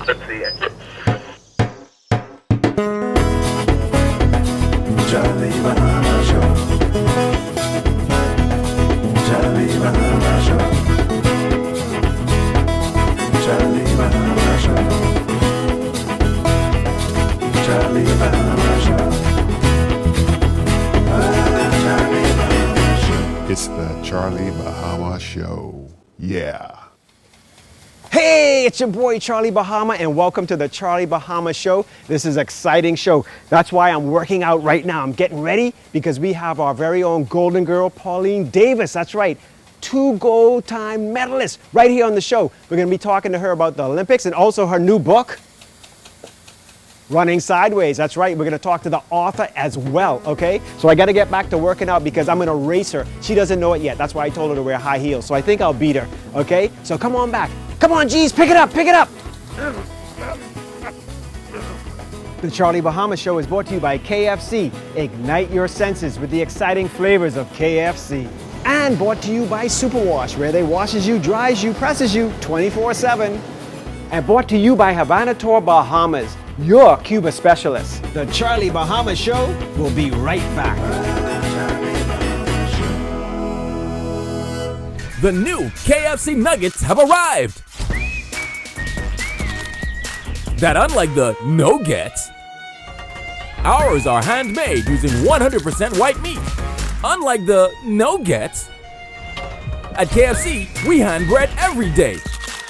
Let's see it. Charlie Bahama Show. Charlie Bahama Show. Charlie Bahama Show. Charlie Bahama Show. Charlie Bahama Show. It's the Charlie Bahama Show. Yeah. Hey, it's your boy Charlie Bahama and welcome to the Charlie Bahama Show. This is an exciting show. That's why I'm working out right now. I'm getting ready because we have our very own golden girl, Pauline Davis. That's right, 2 gold time medalists right here on the show. We're gonna be talking to her about the Olympics and also her new book, Running Sideways. That's right, we're gonna talk to the author as well, okay? So I gotta get back to working out because I'm gonna race her. She doesn't know it yet. That's why I told her to wear high heels. So I think I'll beat her, okay? So come on back. Come on, geez, pick it up, pick it up. The Charlie Bahama Show is brought to you by KFC. Ignite your senses with the exciting flavors of KFC. And brought to you by Superwash, where they washes you, dries you, presses you 24/7. And brought to you by Havana Tour Bahamas, your Cuba specialist. The Charlie Bahama Show will be right back. The new KFC nuggets have arrived. That unlike the no-gets, ours are handmade using 100% white meat. Unlike the no-gets, at KFC, we hand bread every day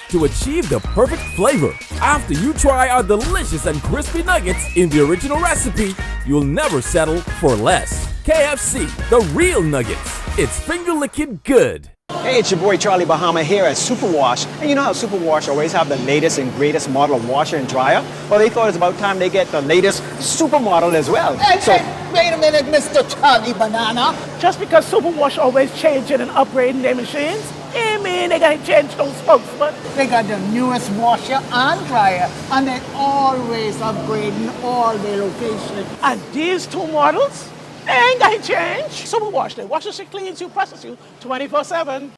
to achieve the perfect flavor. After you try our delicious and crispy nuggets in the original recipe, you'll never settle for less. KFC, the real nuggets. It's finger-licking good. Hey, it's your boy Charlie Bahama here at Superwash. And you know how Superwash always have the latest and greatest model of washer and dryer? Well, they thought it's about time they get the latest supermodel as well. Hey, wait a minute, Mr. Charlie Banana. Just because Superwash always changing and upgrading their machines, I mean they gotta change those folks, but They got the newest washer and dryer, and they always upgrading all their locations. and these 2 models, they ain't gotta change. Superwash, they washes you, cleans you, presses you 24/7.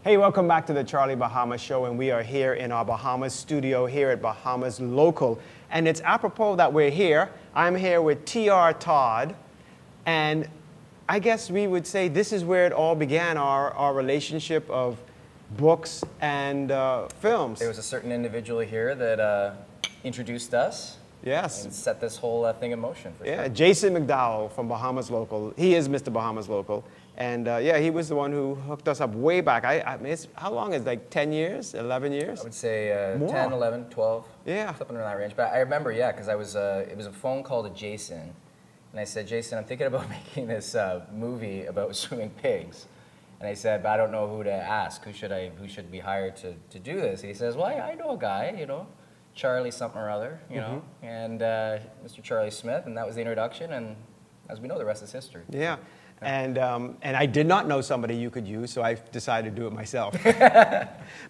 Hey, welcome back to the Charlie Bahama Show, and we are here in our Bahamas studio here at Bahamas Local. And it's apropos that we're here. I'm here with T.R. Todd, and I guess we would say this is where it all began, our relationship of books and films. There was a certain individual here that introduced us Yes. and set this whole thing in motion. For Yeah, sure. Jason McDowell from Bahamas Local. He is Mr. Bahamas Local. And yeah, he was the one who hooked us up way back. I mean, how long is it, like 10 years, 11 years? I would say More. 10, 11, 12, Yeah. something in that range. But I remember, yeah, because it was a phone call to Jason, and I said, Jason, I'm thinking about making this movie about swimming pigs. And I said, but I don't know who to ask. Who should be hired to do this? And he says, well, I know a guy, you know, Charlie something or other, you know, and Mr. Charlie Smith, and that was the introduction. And as we know, the rest is history. Yeah. And I did not know somebody you could use, so I decided to do it myself.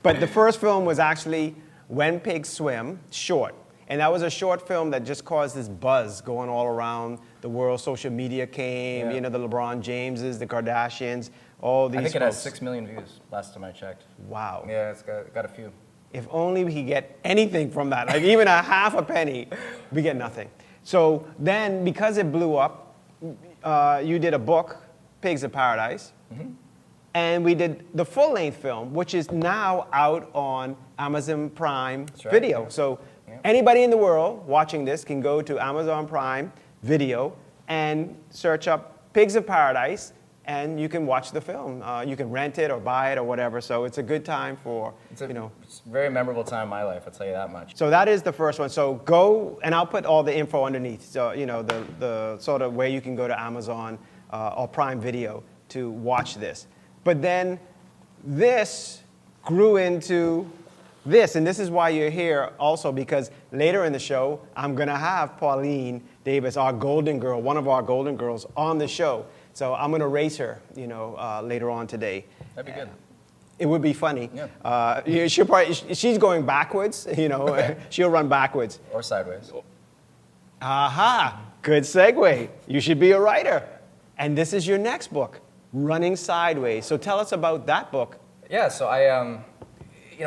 But the first film was actually When Pigs Swim, short. And that was a short film that just caused this buzz going all around the world. Social media came, Yeah. you know, the LeBron Jameses, the Kardashians, all these I think it has folks. 6 million views last time I checked. Wow. Yeah, it's got a few. If only we could get anything from that, like even a half a penny, we get nothing. So then, because it blew up, you did a book, Pigs of Paradise, and we did the full-length film, which is now out on Amazon Prime right, Video. yeah. So Yeah. anybody in the world watching this can go to Amazon Prime Video and search up Pigs of Paradise, and you can watch the film. You can rent it or buy it or whatever. So it's a good time for, It's a you know. it's a very memorable time in my life, I'll tell you that much. So that is the first one. So go, and I'll put all the info underneath. So, you know, the sort of where you can go to Amazon or Prime Video to watch this. But then this grew into this, and this is why you're here also, because later in the show, I'm gonna have Pauline Davis, our golden girl, one of our golden girls, on the show. So I'm gonna race her, you know, later on today. That'd be good. It would be funny. Yeah. She'll probably, she's going backwards, you know, she'll run backwards. Or sideways. Aha, good segue. You should be a writer. And this is your next book, Running Sideways. So tell us about that book. Yeah, so I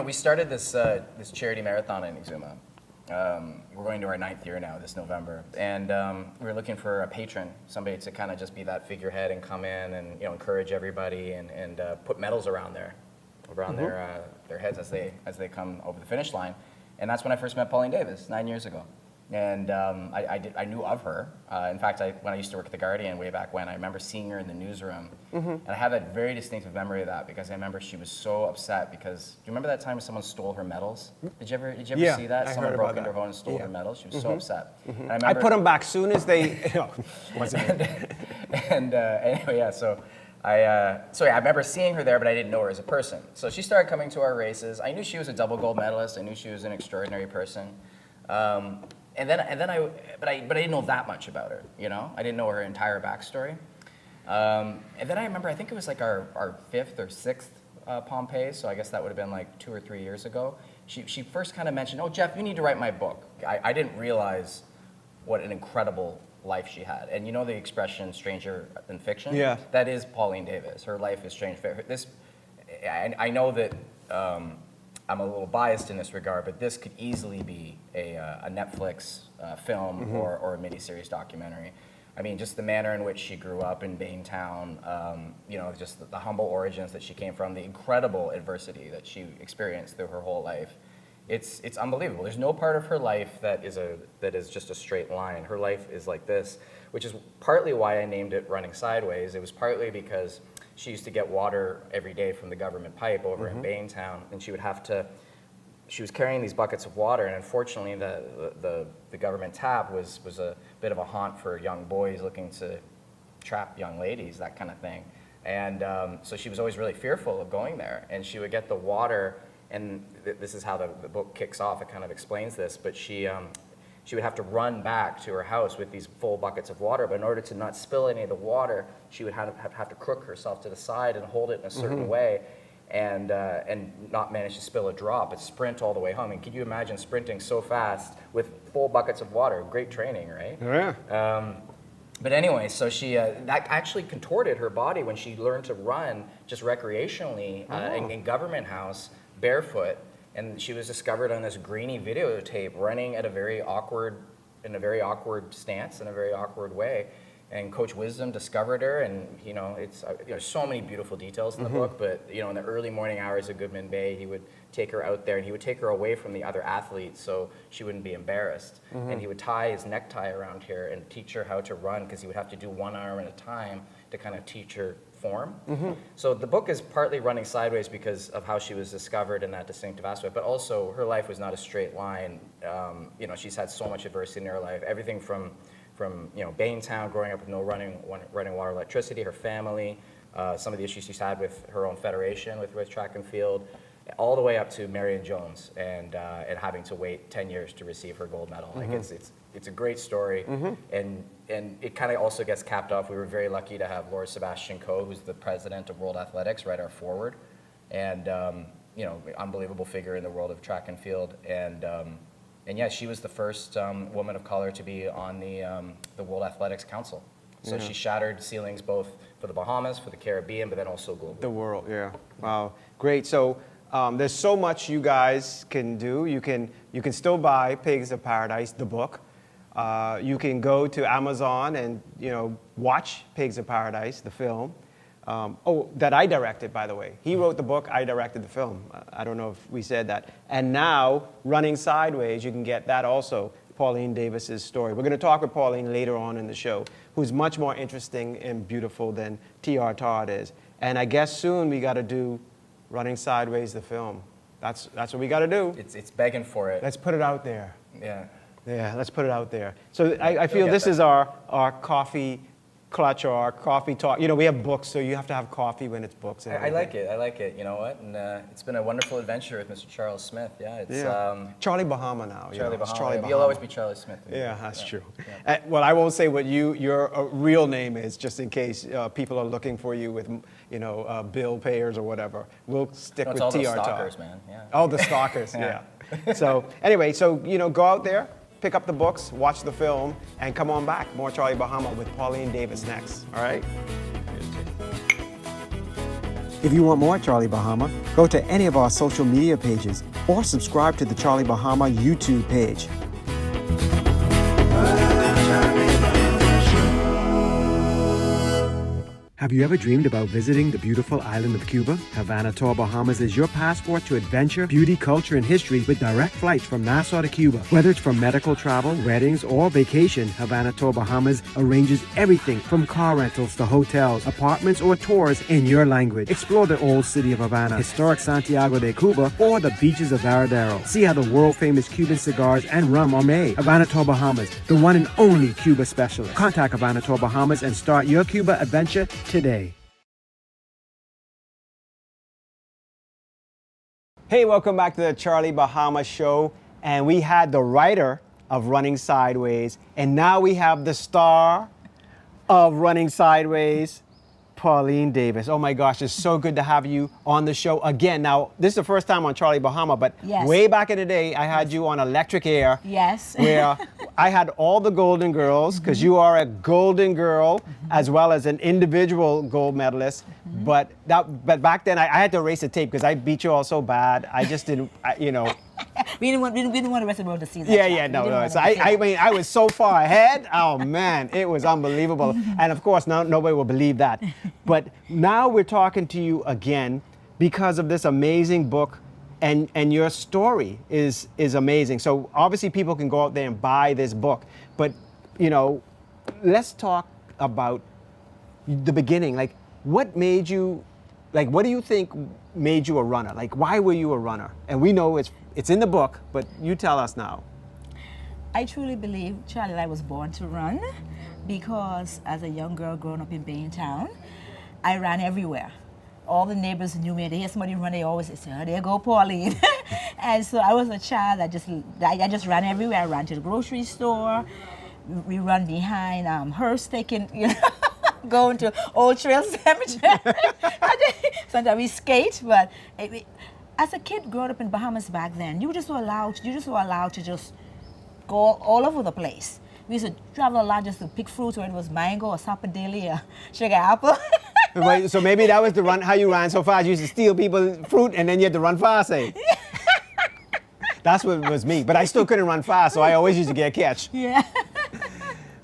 we started this charity marathon in Exuma. We're going to our 9th year now this November, and we were looking for a patron, somebody to kind of just be that figurehead and come in and encourage everybody and put medals around their heads as they come over the finish line. And that's when I first met Pauline Davis 9 years ago. And I knew of her. In fact, when I used to work at The Guardian way back when, I remember seeing her in the newsroom. And I have a very distinctive memory of that because I remember she was so upset because, do you remember that time when someone stole her medals? Did you ever Yeah, see that? I Someone heard broke about into her that. home and stole her medals. She was so upset. And I I remember, put them back soon as they. Wasn't it? anyway, yeah, so I remember seeing her there, but I didn't know her as a person. So she started coming to our races. I knew she was a double gold medalist. I knew she was an extraordinary person. But I didn't know that much about her, I didn't know her entire backstory. And then I remember, I think it was like our 5th or 6th Pompeii, so I guess that would have been like 2 or 3 years ago. She first kind of mentioned, oh, Jeff, you need to write my book. I didn't realize what an incredible life she had. And the expression stranger than fiction? Yeah. That is Pauline Davis. Her life is strange. I know that I'm a little biased in this regard, but this could easily be a Netflix film or a miniseries documentary. I mean, just the manner in which she grew up in Baintown, just the humble origins that she came from, the incredible adversity that she experienced through her whole life. It's unbelievable. There's no part of her life that is just a straight line. Her life is like this, which is partly why I named it Running Sideways. It was partly because she used to get water every day from the government pipe over in Baintown, and she was carrying these buckets of water, and unfortunately the government tap was a bit of a haunt for young boys looking to trap young ladies, that kind of thing. And so she was always really fearful of going there, and she would get the water, and this is how the book kicks off, it kind of explains this, but she would have to run back to her house with these full buckets of water, but in order to not spill any of the water, she would have to crook herself to the side and hold it in a certain way, and not manage to spill a drop, but sprint all the way home. And can you imagine sprinting so fast with full buckets of water? Great training, right? Yeah. But anyway, so she that actually contorted her body when she learned to run just recreationally in Government House barefoot. And she was discovered on this grainy videotape running at a very awkward stance, in a very awkward way. And Coach Wisdom discovered her, and it's so many beautiful details in the book. But in the early morning hours of Goodman Bay, he would take her out there, and he would take her away from the other athletes so she wouldn't be embarrassed. And he would tie his necktie around here and teach her how to run, because he would have to do one arm at a time to kind of teach her form. So the book is partly running sideways because of how she was discovered in that distinctive aspect, but also her life was not a straight line. She's had so much adversity in her life, everything from Baintown, growing up with no running water, electricity, her family, some of the issues she's had with her own federation with track and field, all the way up to Marion Jones and having to wait 10 years to receive her gold medal. Like it's a great story, and it kind of also gets capped off. We were very lucky to have Laura Sebastian Coe, who's the president of World Athletics, write our foreword, and unbelievable figure in the world of track and field, and yeah, she was the first woman of color to be on the World Athletics Council. So she shattered ceilings both for the Bahamas, for the Caribbean, but then also globally. The world, yeah. Wow, great. So there's so much you guys can do. You can still buy Pigs of Paradise, the book. You can go to Amazon and watch Pigs of Paradise, the film. That I directed, by the way. He wrote the book, I directed the film. I don't know if we said that. And now, Running Sideways, you can get that also, Pauline Davis's story. We're going to talk with Pauline later on in the show, who's much more interesting and beautiful than T.R. Todd is. And I guess soon we got to do Running Sideways, the film. That's what we got to do. It's begging for it. Let's put it out there. Yeah. Yeah, let's put it out there. So I feel this is our coffee clutch or our coffee talk. We have books, so you have to have coffee when it's books. And I like it. You know what? And it's been a wonderful adventure with Mr. Charles Smith. Yeah, it's Charlie Bahama now. Charlie It's Bahama. You'll always be Charlie Smith. Yeah, that's true. Yeah. Well, I won't say what your real name is, just in case people are looking for you with, bill payers or whatever. We'll stick with all TR those Talk. stalkers, man. Yeah. Oh, the stalkers. Yeah. So anyway, go out there, pick up the books, watch the film, and come on back. More Charlie Bahama with Pauline Davis next. All right? If you want more Charlie Bahama, go to any of our social media pages or subscribe to the Charlie Bahama YouTube page. Have you ever dreamed about visiting the beautiful island of Cuba? Havana Tour Bahamas is your passport to adventure, beauty, culture, and history with direct flights from Nassau to Cuba. Whether it's for medical travel, weddings, or vacation, Havana Tour Bahamas arranges everything from car rentals to hotels, apartments, or tours in your language. Explore the old city of Havana, historic Santiago de Cuba, or the beaches of Varadero. See how the world-famous Cuban cigars and rum are made. Havana Tour Bahamas, the one and only Cuba specialist. Contact Havana Tour Bahamas and start your Cuba adventure today. Hey, welcome back to the Charlie Bahama Show. And we had the writer of Running Sideways, and now we have the star of Running Sideways, Pauline Davis. Oh my gosh, it's so good to have you on the show again. Now, this is the first time on Charlie Bahama, but Yes. way back in the day, I had you on Electric Air. Yes. Where I had all the Golden Girls, because you are a Golden Girl as well as an individual gold medalist. But back then, I had to erase the tape because I beat you all so bad. I just didn't, we didn't want the rest of the world to see that. Yeah, no. So I mean, I was so far ahead. Oh man, it was unbelievable. And of course, nobody will believe that. But now we're talking to you again because of this amazing book, and your story is amazing. So obviously, people can go out there and buy this book. But let's talk about the beginning. Like, what made you? Like, what do you think made you a runner? Like, why were you a runner? And we know it's in the book, but you tell us now. I truly believe, Charlie, that I was born to run because as a young girl growing up in Baintown, I ran everywhere. All the neighbors knew me. They hear somebody run, they always say, oh, there go Pauline. And so I was a child that I just ran everywhere. I ran to the grocery store. We run behind Hearst, going to Old Trail Cemetery. Sometimes we skate, but as a kid growing up in Bahamas back then, you were just allowed to just go all over the place. We used to travel a lot just to pick fruits, whether it was mango or sapodilli or sugar apple. Wait, so maybe that was how you ran so fast. You used to steal people's fruit and then you had to run fast, eh? That's what was me. But I still couldn't run fast, so I always used to get a catch. Yeah.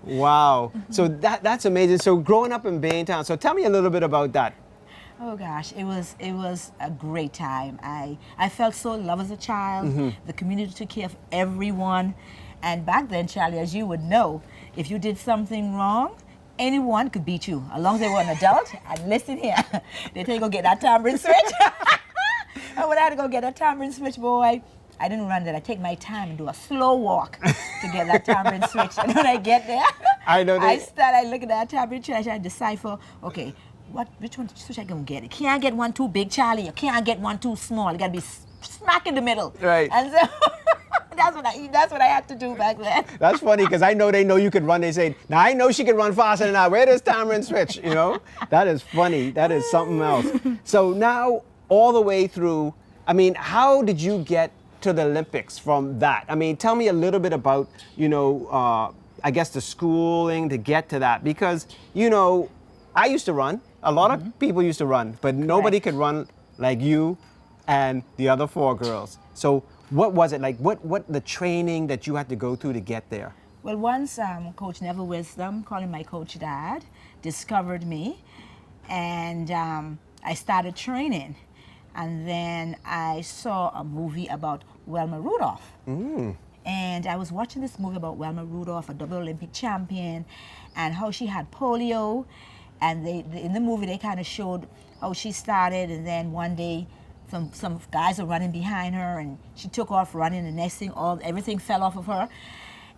Wow. So that's amazing. So growing up in Baintown, so tell me a little bit about that. Oh gosh, it was a great time. I felt so loved as a child. The community took care of everyone. And back then, Charlie, as you would know, if you did something wrong, anyone could beat you, as long as they were an adult. And listen here, they tell you go get that tambourine switch. And when I had to go get that tambourine switch, boy, I didn't run that. I take my time and do a slow walk to get that tambourine switch. And when I get there, I look at that tambourine switch, I decipher, okay, which one switch I gonna get? You can't get one too big, Charlie. You can't get one too small. You gotta be smack in the middle. Right. And so that's what I had to do back then. That's funny because they know you could run. They say, now I know she could run faster than I. Where does tambourine switch? That is funny. That is something else. So now all the way through, I mean, how did you get to the Olympics from that? I mean, tell me a little bit about, I guess the schooling to get to that, because, I used to run. A lot of people used to run, but nobody could run like you and the other four girls. So what was it like? What the training that you had to go through to get there? Well, once Coach Neville Wisdom, calling my coach Dad, discovered me, and I started training. And then I saw a movie about Wilma Rudolph. And I was watching this movie about Wilma Rudolph, a double Olympic champion, and how she had polio. And in the movie, they kind of showed how she started, and then one day, some guys were running behind her, and she took off running. The next thing, everything fell off of her,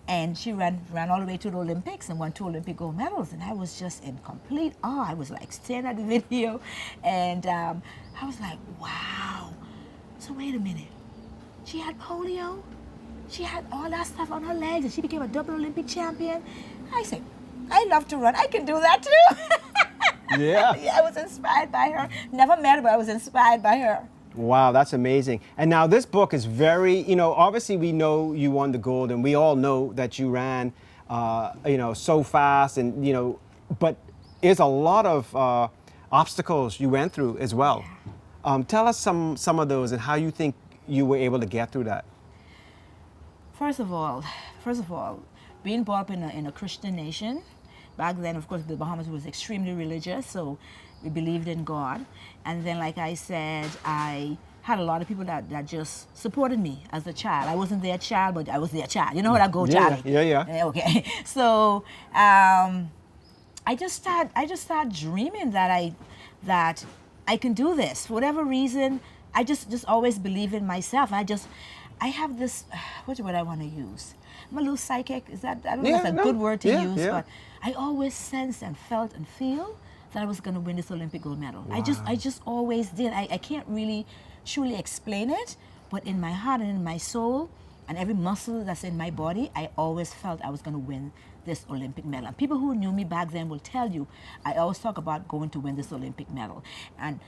and she ran all the way to the Olympics and won 2 Olympic gold medals. And I was just in complete awe. I was like staring at the video, and I was like, wow. So wait a minute, she had polio, she had all that stuff on her legs, and she became a double Olympic champion. I said, I love to run. I can do that too. Yeah. Yeah, I was inspired by her. Never met her, but I was inspired by her. Wow, that's amazing. And now this book is very, obviously we know you won the gold, and we all know that you ran, so fast, and, but there's a lot of obstacles you went through as well. Tell us some of those and how you think you were able to get through that. First of all, being brought up in a Christian nation, back then, of course, the Bahamas was extremely religious, so we believed in God. And then, like I said, I had a lot of people that just supported me as a child. I wasn't their child, but I was their child. You know what I go, Charlie? Yeah. Okay. So I just started dreaming that I can do this. For whatever reason, I just always believe in myself. I have this, what would I want to use? I'm a little psychic. Is that, I don't know if that's a good word to use, but I always sensed and felt and feel that I was going to win this Olympic gold medal. Wow. I just always did. I can't really truly explain it, but in my heart and in my soul and every muscle that's in my body, I always felt I was going to win this Olympic medal. And people who knew me back then will tell you, I always talk about going to win this Olympic medal. And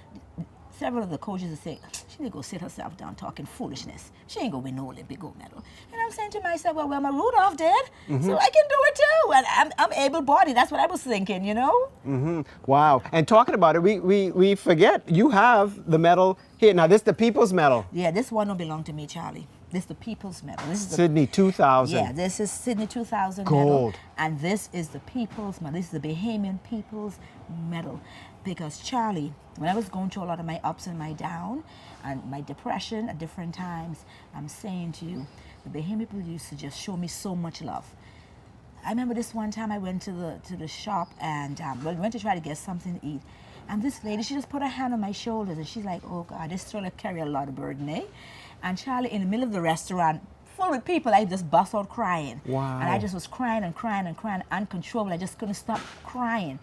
several of the coaches will say, she need to go sit herself down talking foolishness. She ain't gonna win no Olympic gold medal. And I'm saying to myself, well, my Rudolph did, so I can do it too. And I'm able-bodied. That's what I was thinking, you know? Wow. And talking about it, we forget you have the medal here. Now, this is the People's Medal. Yeah, this one don't belong to me, Charlie. This is the People's Medal. This is the, Sydney 2000. Yeah, this is Sydney 2000 Gold. medal. And this is the People's Medal. This is the Bahamian People's Medal. Because, Charlie, when I was going through a lot of my ups and my down and my depression at different times, I'm saying to you, the Bahamian people used to just show me so much love. I remember this one time I went to the shop and went to try to get something to eat. And this lady, she just put her hand on my shoulders and she's like, oh God, this stroller carry a lot of burden, eh? And Charlie, in the middle of the restaurant, full with people, I just bust out crying. Wow. And I just was crying and crying and crying, uncontrollable. I just couldn't stop crying.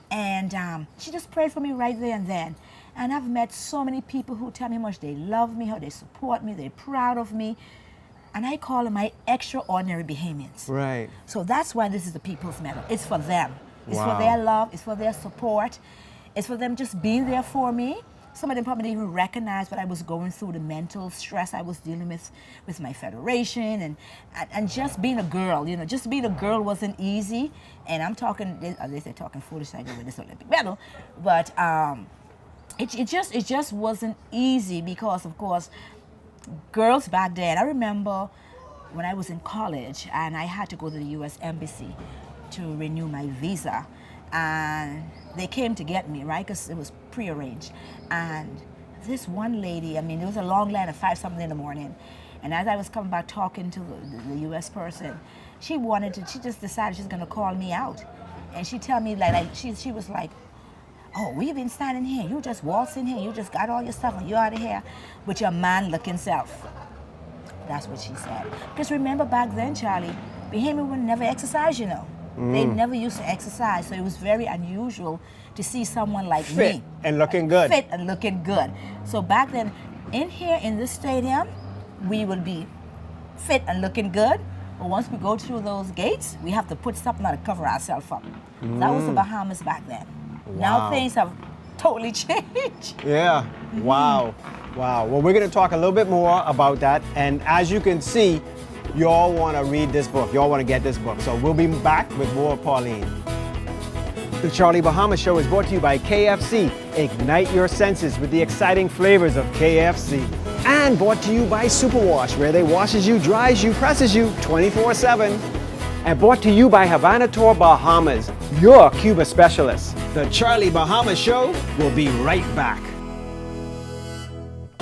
And she just prayed for me right there and then. And I've met so many people who tell me how much they love me, how they support me, they're proud of me. And I call them my extraordinary Bahamians. Right. So that's why this is the People's Medal. It's for them. It's Wow. for their love. It's for their support. It's for them just being there for me. Some of them probably didn't even recognize what I was going through, the mental stress I was dealing with my federation, and just being a girl. You know, just being a girl wasn't easy. And I'm talking, they say talking foolish, I go with this Olympic medal, but it just wasn't easy because, of course, girls back then. I remember when I was in college and I had to go to the U.S. Embassy to renew my visa, and they came to get me, right? Because it was prearranged. And this one lady, I mean, there was a long line at 5-something in the morning. And as I was coming back talking to the U.S. person, she just decided she's going to call me out. And she tell me, she was like, oh, we've been standing here. You just waltzed in here. You just got all your stuff and you're out of here with your man-looking self. That's what she said. Because remember back then, Charlie, Bahamian women never exercise, you know. They never used to exercise, so it was very unusual to see someone like Fit me. and looking good. Fit and looking good. So back then, in here in this stadium, we would be fit and looking good. But once we go through those gates, we have to put something on to cover ourselves up. That was the Bahamas back then. Now Wow. things have totally changed. Yeah. Wow. Wow. Well, we're going to talk a little bit more about that. And as you can see, you all want to read this book. You all want to get this book. So we'll be back with more of Pauline. The Charlie Bahama Show is brought to you by KFC. Ignite your senses with the exciting flavors of KFC. And brought to you by Superwash, where they washes you, dries you, presses you 24/7. And brought to you by Havana Tour Bahamas, your Cuba specialist. The Charlie Bahama Show will be right back.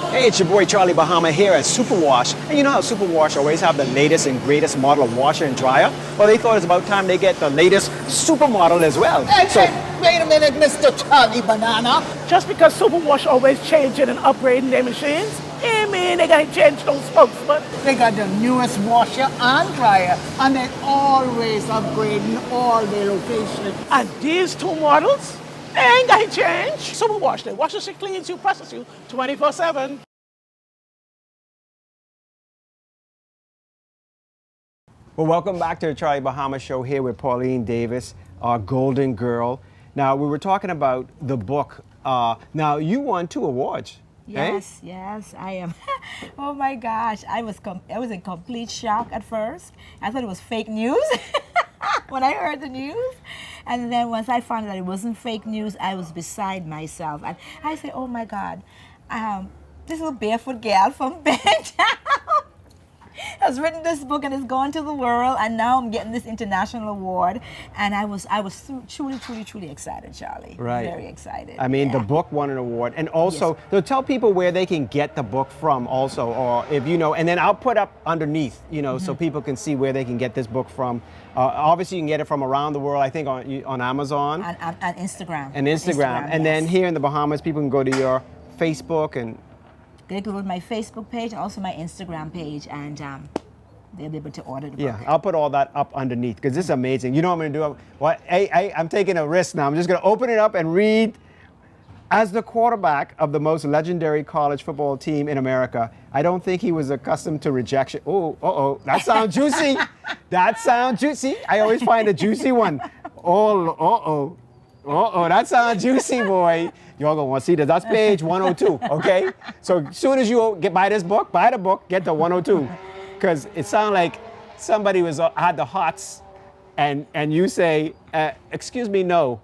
Hey, it's your boy Charlie Bahama here at Superwash. And you know how Superwash always have the latest and greatest model of washer and dryer? Well, they thought it's about time they get the latest supermodel as well. Hey, wait a minute, Mr. Charlie Banana. Just because Superwash always changing and upgrading their machines, I mean they gotta change those spokesmen. They got the newest washer and dryer, and they're always upgrading all their locations. And these two models, they ain't gotta change. Superwash, they wash you, cleans you, presses you 24/7. Well, welcome back to the Charlie Bahama Show here with Pauline Davis, our golden girl. Now, we were talking about the book. Now, you won 2 awards. Yes, yes, I am. Oh my gosh, I was in complete shock at first. I thought it was fake news. when I heard the news. And then once I found out it wasn't fake news, I was beside myself. And I said, oh my God, this little barefoot gal from Bentown has written this book and it's gone to the world, and now I'm getting this international award. And I was truly excited, Charlie. Right. Very excited. I mean, yeah. the book won an award, and also so tell people where they can get the book from, also, or if you know, and then I'll put up underneath, you know, so people can see where they can get this book from. Obviously, you can get it from around the world. I think on Amazon And Instagram. and Instagram, and then here in the Bahamas, people can go to your Facebook and. They go to my Facebook page and also my Instagram page, and they'll be able to order the book. Yeah, I'll put all that up underneath because this is amazing. You know what I'm going to do? What? I'm taking a risk now. I'm just going to open it up and read. As the quarterback of the most legendary college football team in America, I don't think he was accustomed to rejection. Oh, that sounds juicy. That sounds juicy. I always find a juicy one. Oh, that sounds juicy, boy. Y'all gonna want to see this. That's page 102, okay? So as soon as you buy the book, get to 102. Because it sounds like somebody had the hots, and you say, excuse me, no.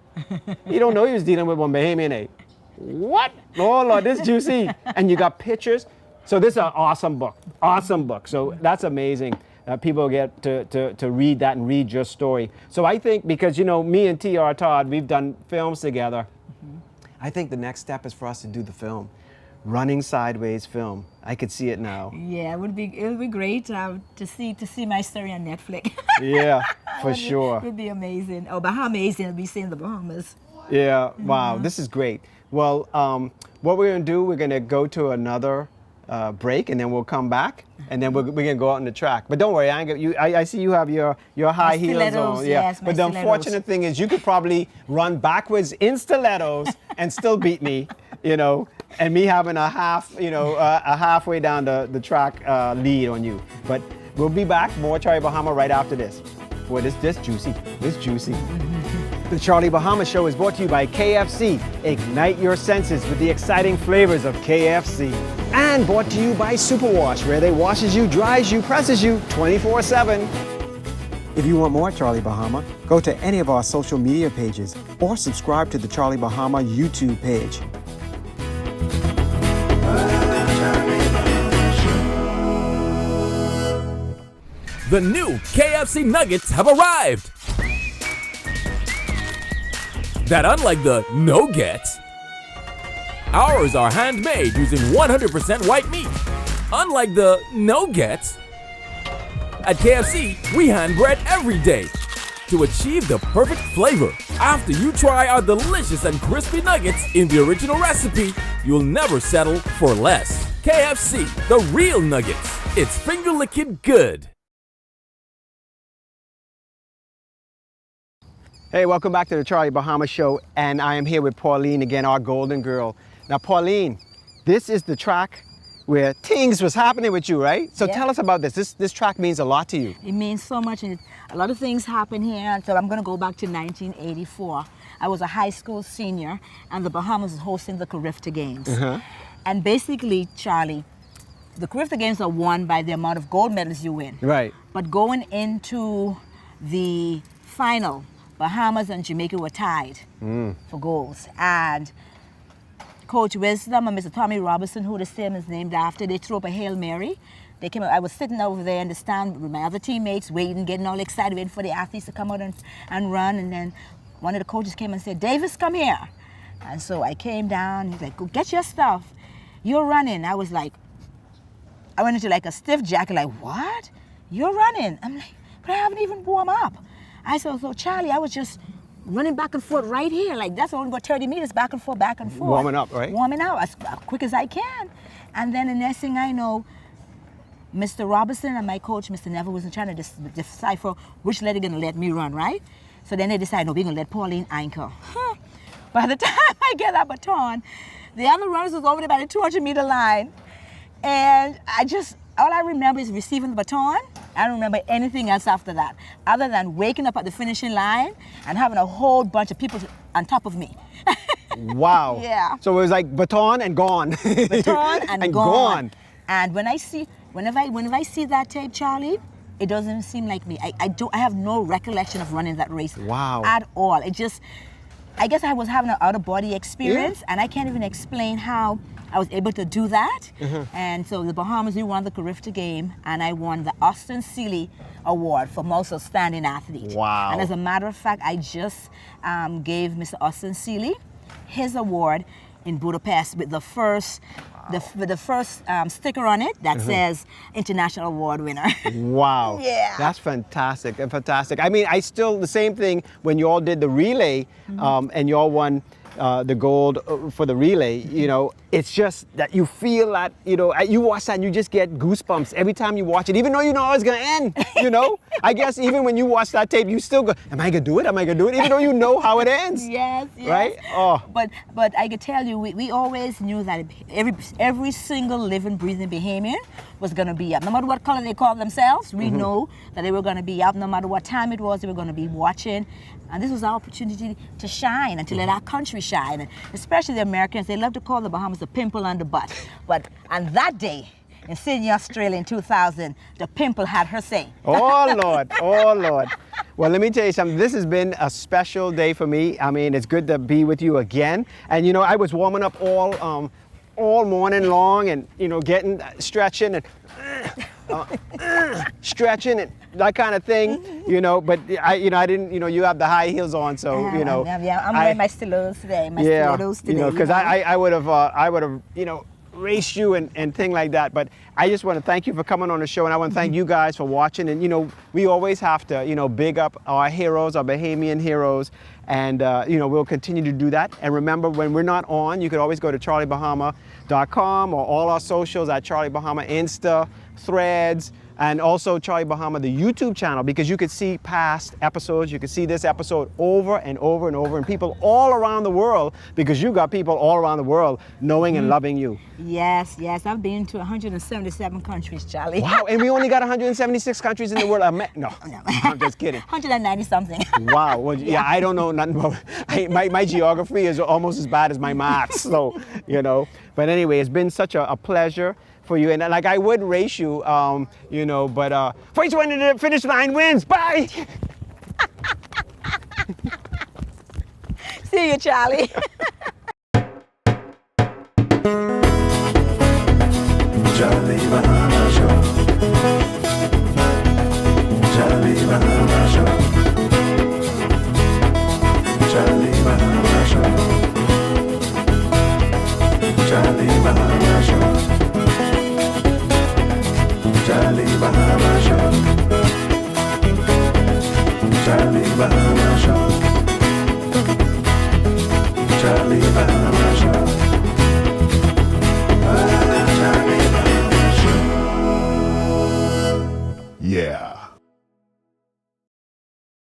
You don't know he was dealing with one Bahamian, eh? What? Oh, Lord, this is juicy. And you got pictures. So this is an awesome book. So that's amazing. People get to read that and read your story. So I think, because, you know, me and T.R. Todd, we've done films together. I think the next step is for us to do the film. Running Sideways film. I could see it now. Yeah, it would be great to see my story on Netflix. Yeah, for sure. It would be amazing. Oh, Bahamian, it'll be seeing the Bahamas. Yeah, wow, this is great. Well, what we're gonna do, we're gonna go to another break, and then we'll come back, and then we're gonna go out on the track. But don't worry, I see you have your high heels stilettos, on. yes, my but the stilettos. unfortunate thing is, you could probably run backwards in stilettos and still beat me, you know, and me having a halfway down the track lead on you. But we'll be back, more Charlie Bahama right after this. Boy, this juicy. The Charlie Bahama Show is brought to you by KFC. Ignite your senses with the exciting flavors of KFC. And brought to you by Superwash, where they washes you, dries you, presses you 24/7. If you want more Charlie Bahama, go to any of our social media pages or subscribe to the Charlie Bahama YouTube page. The new KFC nuggets have arrived. That unlike the no-gets, ours are handmade using 100% white meat. Unlike the no-gets, at KFC, we hand bread every day to achieve the perfect flavor. After you try our delicious and crispy nuggets in the original recipe, you'll never settle for less. KFC, the real nuggets. It's finger-licking good. Hey, welcome back to the Charlie Bahama Show, and I am here with Pauline again, our golden girl. Now, Pauline, this is the track where things was happening with you, right? So Yeah. tell us about this. This track means a lot to you. It means so much, and a lot of things happen here. So I'm going to go back to 1984. I was a high school senior, and the Bahamas was hosting the Carifta Games. And basically, Charlie, the Carifta Games are won by the amount of gold medals you win. Right. But going into the final, Bahamas and Jamaica were tied for golds. And Coach Wisdom and Mr. Tommy Robertson, who the stadium is named after, they threw up a Hail Mary. They came. I was sitting over there in the stand with my other teammates, waiting, getting all excited, waiting for the athletes to come out and run. And then one of the coaches came and said, "Davis, come here." And so I came down. He's like, "Go get your stuff. You're running." I was like, I went into like a stiff jacket, like, "What? You're running?" I'm like, "But I haven't even warmed up." I said, "So Charlie, I was just running back and forth right here. Like, that's only about 30 meters back and forth, back and forth. Warming up, right? Warming up as quick as I can." And then the next thing I know, Mr. Robertson and my coach, Mr. Neville, was trying to decipher which leg they're going to let me run, right? So then they decided, no, we're going to let Pauline anchor. By the time I get that baton, the other runners was over there by the 200-meter line. And all I remember is receiving the baton. I don't remember anything else after that, other than waking up at the finishing line and having a whole bunch of people on top of me. Wow. Yeah. So it was like baton and gone. Baton and and gone. And whenever I see that tape, Charlie, It doesn't seem like me. I have no recollection of running that race. Wow. At all. It just, I guess I was having an out-of-body experience, and I can't even explain how I was able to do that. And so the Bahamas, we won the Carifta game, and I won the Austin Seeley Award for most outstanding athlete. Wow. And as a matter of fact, I just gave Mr. Austin Seeley his award in Budapest with the first sticker on it that says International Award winner. Wow. Yeah. That's fantastic. Fantastic. I mean, I still, the same thing when you all did the relay and you all won the gold for the relay, you know, it's just that you feel that, you know, you watch that and you just get goosebumps every time you watch it, even though you know it's going to end, you know? I guess even when you watch that tape, you still go, am I going to do it? Am I going to do it? Even though you know how it ends. Yes. Right? Oh. But I could tell you, we always knew that every single living, breathing Bahamian was going to be up. No matter what color they call themselves, we know that they were going to be up. No matter what time it was, they were going to be watching. And this was our opportunity to shine and to let our country shine. And especially the Americans, they love to call the Bahamas the pimple on the butt. But on that day, in Sydney, Australia in 2000, the pimple had her say. Oh, Lord. Oh, Lord. Well, let me tell you something. This has been a special day for me. I mean, it's good to be with you again. And, you know, I was warming up all morning long and, you know, stretching and stretching and that kind of thing, you know, but I didn't, you know, you have the high heels on, so, you know. Yeah, I'm wearing my stilettos today, stilettos today. You know, because I would have, you know, raced you and thing like that, but I just want to thank you for coming on the show, and I want to thank you guys for watching, and, you know, we always have to, you know, big up our heroes, our Bahamian heroes, and, you know, we'll continue to do that. And remember, when we're not on, you can always go to CharlieBahama.com or all our socials at Charlie Bahama, Insta, Threads, and also Charlie Bahama, the YouTube channel, because you could see past episodes. You could see this episode over and over and over, and people all around the world, because you got people all around the world knowing and loving you. Yes. I've been to 177 countries, Charlie. Wow, and we only got 176 countries in the world. No, I'm just kidding. 190 something. Wow. Well, yeah, I don't know nothing about my geography is almost as bad as my maths. So, you know. But anyway, it's been such a pleasure for you, and like I would race you, you know, but first one to the finish line wins. Bye. See you, Charlie. Charlie Bahama Show. Charlie Bahama Show. Charlie Bahama Show. Charlie Bahama Show. Charlie Bahama Show. Charlie Bahama Show. Charlie Bahama Show. Charlie Bahama Show. Yeah.